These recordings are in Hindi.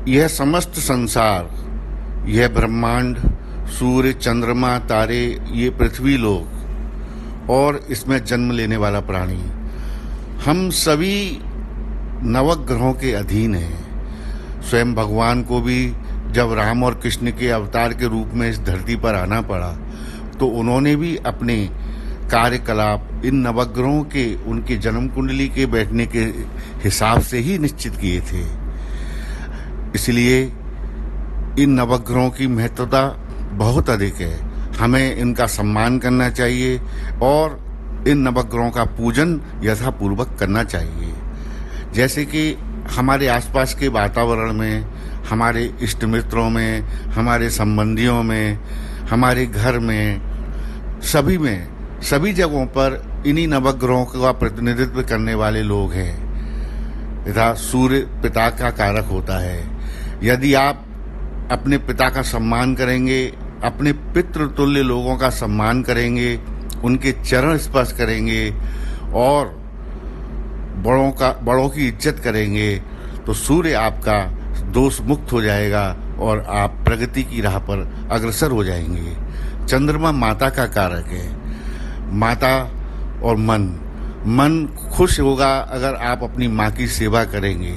यह समस्त संसार, यह ब्रह्मांड, सूर्य, चंद्रमा, तारे, ये पृथ्वी लोक और इसमें जन्म लेने वाला प्राणी, हम सभी नवग्रहों के अधीन हैं। स्वयं भगवान को भी जब राम और कृष्ण के अवतार के रूप में इस धरती पर आना पड़ा तो उन्होंने भी अपने कार्यकलाप इन नवग्रहों के, उनके जन्म कुंडली के बैठने के हिसाब से ही निश्चित किए थे। इसलिए इन नवग्रहों की महत्वता बहुत अधिक है। हमें इनका सम्मान करना चाहिए और इन नवग्रहों का पूजन यथापूर्वक करना चाहिए। जैसे कि हमारे आसपास के वातावरण में, हमारे इष्ट मित्रों में, हमारे संबंधियों में, हमारे घर में, सभी जगहों पर इन्हीं नवग्रहों का प्रतिनिधित्व करने वाले लोग हैं। तथा सूर्य पिता का कारक होता है। यदि आप अपने पिता का सम्मान करेंगे, अपने पितृतुल्य लोगों का सम्मान करेंगे, उनके चरण स्पर्श करेंगे और बड़ों की इज्जत करेंगे तो सूर्य आपका दोष मुक्त हो जाएगा और आप प्रगति की राह पर अग्रसर हो जाएंगे। चंद्रमा माता का कारक है। माता और मन खुश होगा अगर आप अपनी माँ की सेवा करेंगे।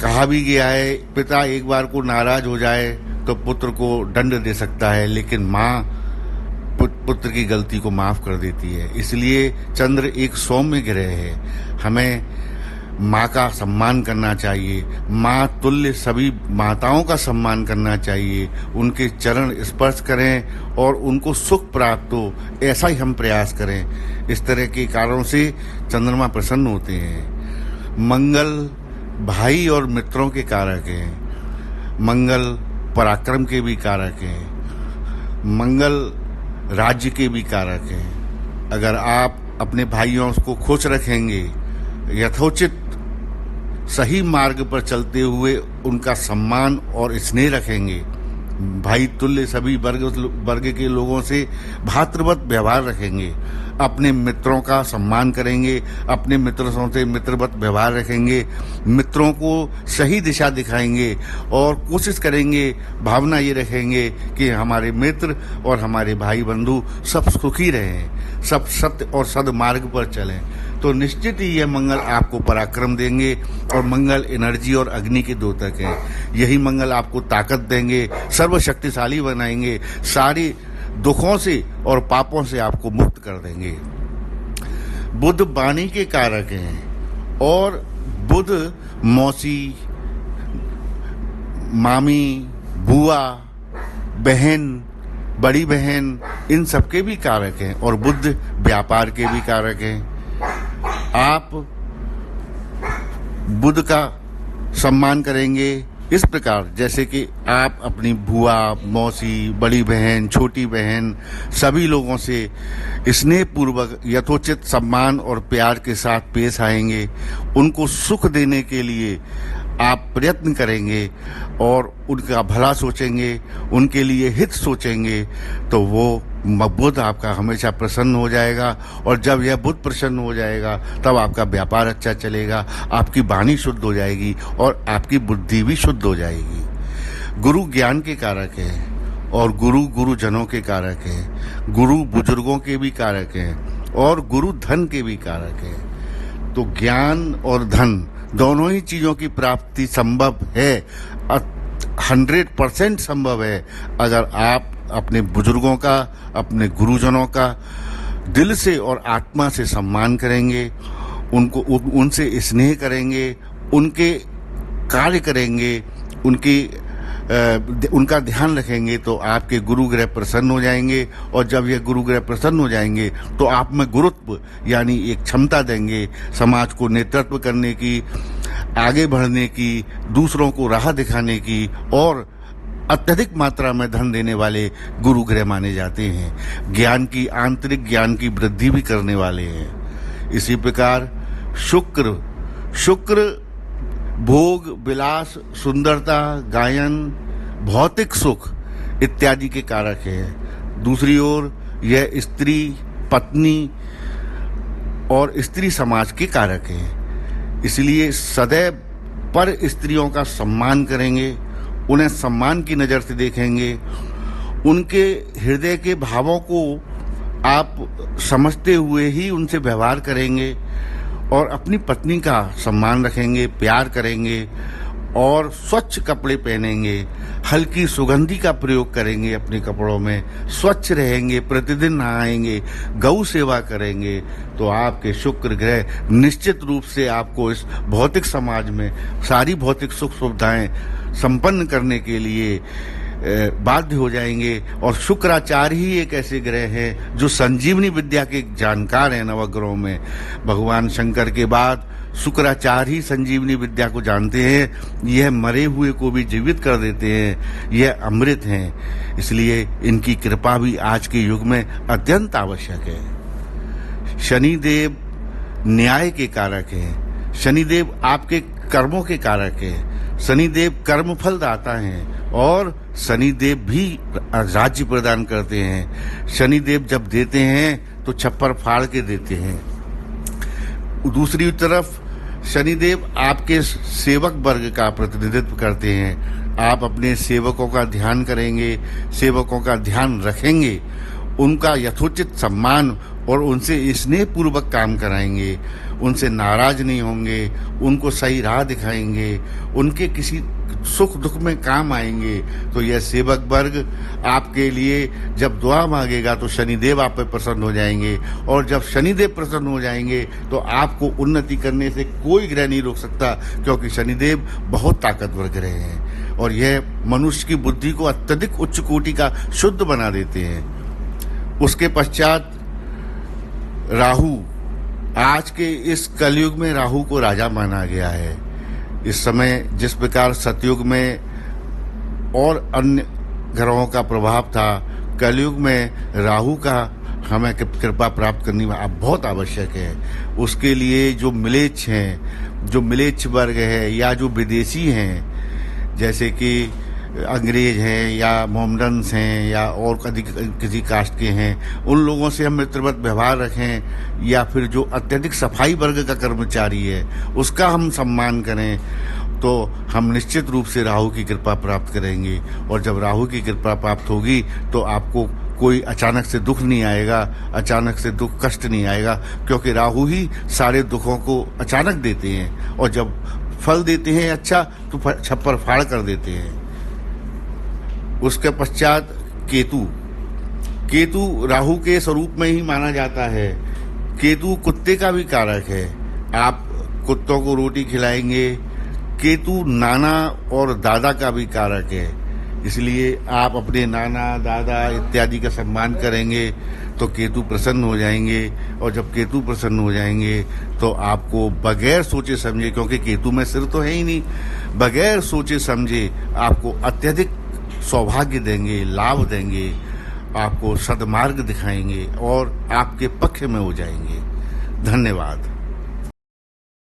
कहा भी गया है, पिता एक बार को नाराज हो जाए तो पुत्र को दंड दे सकता है, लेकिन माँ पुत्र की गलती को माफ कर देती है। इसलिए चंद्र एक सौम्य ग्रह है। हमें माँ का सम्मान करना चाहिए, माँ तुल्य सभी माताओं का सम्मान करना चाहिए, उनके चरण स्पर्श करें और उनको सुख प्राप्त हो, ऐसा ही हम प्रयास करें। इस तरह के कारणों से चंद्रमा प्रसन्न होते हैं। मंगल भाई और मित्रों के कारक हैं। मंगल पराक्रम के भी कारक हैं। मंगल राज्य के भी कारक हैं। अगर आप अपने भाइयों को खुश रखेंगे, यथोचित सही मार्ग पर चलते हुए उनका सम्मान और स्नेह रखेंगे, भाई तुल्य सभी वर्ग के लोगों से भ्रातृवत व्यवहार रखेंगे, अपने मित्रों का सम्मान करेंगे, अपने मित्रों से मित्रवत व्यवहार रखेंगे, मित्रों को सही दिशा दिखाएंगे और कोशिश करेंगे, भावना ये रखेंगे कि हमारे मित्र और हमारे भाई बंधु सब सुखी रहें, सब सत्य और सद्मार्ग पर चलें, तो निश्चित ही यह मंगल आपको पराक्रम देंगे। और मंगल एनर्जी और अग्नि के द्योतक है। यही मंगल आपको ताकत देंगे, सर्वशक्तिशाली बनाएंगे, सारी दुखों से और पापों से आपको मुक्त कर देंगे। बुध वाणी के कारक हैं और बुध मौसी, मामी, बुआ, बहन, बड़ी बहन, इन सबके भी कारक हैं और बुध व्यापार के भी कारक हैं। आप बुध का सम्मान करेंगे इस प्रकार, जैसे कि आप अपनी बुआ, मौसी, बड़ी बहन, छोटी बहन, सभी लोगों से स्नेहपूर्वक यथोचित सम्मान और प्यार के साथ पेश आएंगे। उनको सुख देने के लिए आप प्रयत्न करेंगे और उनका भला सोचेंगे, उनके लिए हित सोचेंगे, तो वो बुध आपका हमेशा प्रसन्न हो जाएगा। और जब यह बुध प्रसन्न हो जाएगा तब आपका व्यापार अच्छा चलेगा, आपकी वाणी शुद्ध हो जाएगी और आपकी बुद्धि भी शुद्ध हो जाएगी। गुरु ज्ञान के कारक है और गुरुजनों के कारक है। गुरु बुजुर्गों के भी कारक हैं और गुरु धन के भी कारक हैं। तो ज्ञान और धन दोनों ही चीजों की प्राप्ति संभव है, 100% संभव है, अगर आप अपने बुजुर्गों का, अपने गुरुजनों का दिल से और आत्मा से सम्मान करेंगे, उनसे स्नेह करेंगे, उनके कार्य करेंगे, उनका ध्यान रखेंगे, तो आपके गुरु ग्रह प्रसन्न हो जाएंगे। और जब ये गुरु ग्रह प्रसन्न हो जाएंगे तो आप में गुरुत्व यानी एक क्षमता देंगे समाज को नेतृत्व करने की, आगे बढ़ने की, दूसरों को राह दिखाने की, और अत्यधिक मात्रा में धन देने वाले गुरु ग्रह माने जाते हैं। ज्ञान की, आंतरिक ज्ञान की वृद्धि भी करने वाले हैं। इसी प्रकार शुक्र भोग, विलास, सुंदरता, गायन, भौतिक सुख इत्यादि के कारक है। दूसरी ओर यह स्त्री, पत्नी और स्त्री समाज के कारक है। इसलिए सदैव पर स्त्रियों का सम्मान करेंगे, उन्हें सम्मान की नज़र से देखेंगे, उनके हृदय के भावों को आप समझते हुए ही उनसे व्यवहार करेंगे और अपनी पत्नी का सम्मान रखेंगे, प्यार करेंगे और स्वच्छ कपड़े पहनेंगे, हल्की सुगंधी का प्रयोग करेंगे अपने कपड़ों में, स्वच्छ रहेंगे, प्रतिदिन नहाएंगे, गौ सेवा करेंगे, तो आपके शुक्र ग्रह निश्चित रूप से आपको इस भौतिक समाज में सारी भौतिक सुख सुविधाएं संपन्न करने के लिए बाध्य हो जाएंगे। और शुक्राचार्य ही एक ऐसे ग्रह है जो संजीवनी विद्या के जानकार हैं नवग्रहों में। भगवान शंकर के बाद शुक्राचार्य ही संजीवनी विद्या को जानते हैं। यह मरे हुए को भी जीवित कर देते हैं, यह अमृत हैं, इसलिए इनकी कृपा भी आज के युग में अत्यंत आवश्यक है। शनिदेव न्याय के कारक हैं, शनिदेव आपके कर्मों के कारक हैं, शनिदेव कर्मफल दाता हैं और शनिदेव भी राज्य प्रदान करते हैं। शनिदेव जब देते हैं तो छप्पर फाड़ के देते हैं। दूसरी तरफ शनिदेव आपके सेवक वर्ग का प्रतिनिधित्व करते हैं। आप अपने सेवकों का ध्यान करेंगे, सेवकों का ध्यान रखेंगे, उनका यथोचित सम्मान और उनसे स्नेहपूर्वक काम कराएंगे, उनसे नाराज नहीं होंगे, उनको सही राह दिखाएंगे, उनके किसी सुख दुख में काम आएंगे। तो यह सेवक वर्ग आपके लिए जब दुआ मांगेगा तो शनिदेव आप पे प्रसन्न हो जाएंगे, और जब शनिदेव प्रसन्न हो जाएंगे तो आपको उन्नति करने से कोई ग्रह नहीं रोक सकता, क्योंकि शनिदेव बहुत ताकतवर ग्रह हैं और यह मनुष्य की बुद्धि को अत्यधिक उच्च कोटि का शुद्ध बना देते हैं। उसके पश्चात राहु, आज के इस कलयुग में राहु को राजा माना गया है। इस समय जिस प्रकार सतयुग में और अन्य ग्रहों का प्रभाव था, कलयुग में राहु का हमें कृपा प्राप्त करनी बहुत आवश्यक है। उसके लिए जो मिलेच्छ हैं, जो मिलेच्छ वर्ग है या जो विदेशी हैं, जैसे कि अंग्रेज हैं या मोहम्मडन्स हैं या और किसी कास्ट के हैं, उन लोगों से हम मित्रवत व्यवहार रखें, या फिर जो अत्यधिक सफाई वर्ग का कर्मचारी है उसका हम सम्मान करें, तो हम निश्चित रूप से राहु की कृपा प्राप्त करेंगे। और जब राहु की कृपा प्राप्त होगी तो आपको कोई अचानक से दुख नहीं आएगा, अचानक से दुख कष्ट नहीं आएगा, क्योंकि राहु ही सारे दुखों को अचानक देते हैं और जब फल देते हैं अच्छा तो छप्पर फाड़ कर देते हैं। उसके पश्चात केतु, केतु राहु के स्वरूप में ही माना जाता है। केतु कुत्ते का भी कारक है, आप कुत्तों को रोटी खिलाएंगे। केतु नाना और दादा का भी कारक है, इसलिए आप अपने नाना दादा इत्यादि का सम्मान करेंगे तो केतु प्रसन्न हो जाएंगे। और जब केतु प्रसन्न हो जाएंगे तो आपको बगैर सोचे समझे, क्योंकि केतु में सिर तो है ही नहीं, बगैर सोचे समझे आपको अत्यधिक सौभाग्य देंगे, लाभ देंगे, आपको सद्मार्ग दिखाएंगे और आपके पक्ष में हो जाएंगे। धन्यवाद।